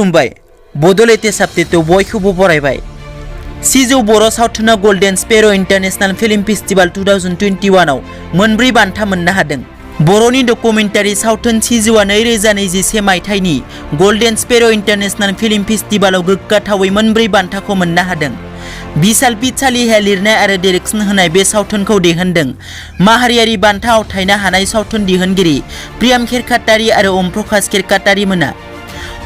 खुलुमबाय बड' लेटेस्ट आपडेटआव बयखौबो बरायबाय। सिजौ बर' सावथुना golden spare' international film festival 2021 आव मोनब्रै बान्था मोननो हादों। बर'नि डकुमेन्टारि सावथुन सिजौआ 2021 मायथाइनि गल्डेन स्पेर' इन्टारनेशनेल फिल्म फेस्टिवलाव गोग्गाथावै मोनब्रै बान्थाखौ मोननो हादों। बिशाल पिचालिहा लिरनाय आरो डाइरेक्शन होनाय बे सावथुनखौ दिहुनदों माहारियारि बान्था आवथायनो हानाय सावथुन दिहुनगिरि प्रियाम खेरखातारि आरो ओम प्रकाश खेरखातारि मोना।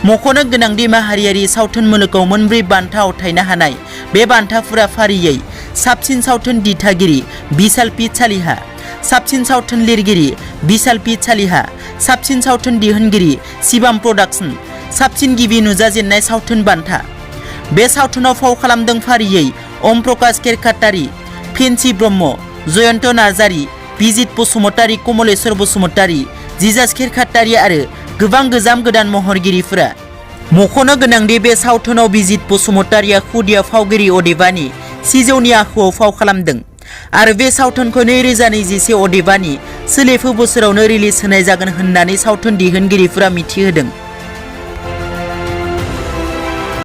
मख'नो गोनांदि माहारियारि सावथुन मुलुगाव मोनब्रै बान्था आवथायनो हानाय बे बान्थाफोरा फारियै साबसिन सावथुन दिथागिरि बिशाल पिचालिहा, साबसिन सावथुन लिरगिरि बिशाल पिचालिहा, साबसिन सावथुन दिहुनगिरि शिवम प्रडाक्शन, साबसिन गिबि नुजाजेननाय सावथुन बान्था। बे सावथुनाव फाव खालामदों फारियै ओम प्रकाश खेरखातारि, पेन्सि ब्रह्म, जयन्त नार्जारि, बिजित बसुमतारि, कमलेश्वर बसुमतारि, जिजास खेरखातारि आरो गोबां गोजाम गोदान महरगिरिफोरा। मख'नो गोनांदि बे सावथुनाव बिजित बसुमतारिया खुदिया फावगिरि अदेबानि सिजौनि आखुआव फाव खालामदों आरो बे सावथुनखौ 2021 अदेबानि सोलिफु बोसोरावनो रिलिज होनाय जागोन होननानै सावथुन दिहुनगिरिफोरा मिथिहोदों।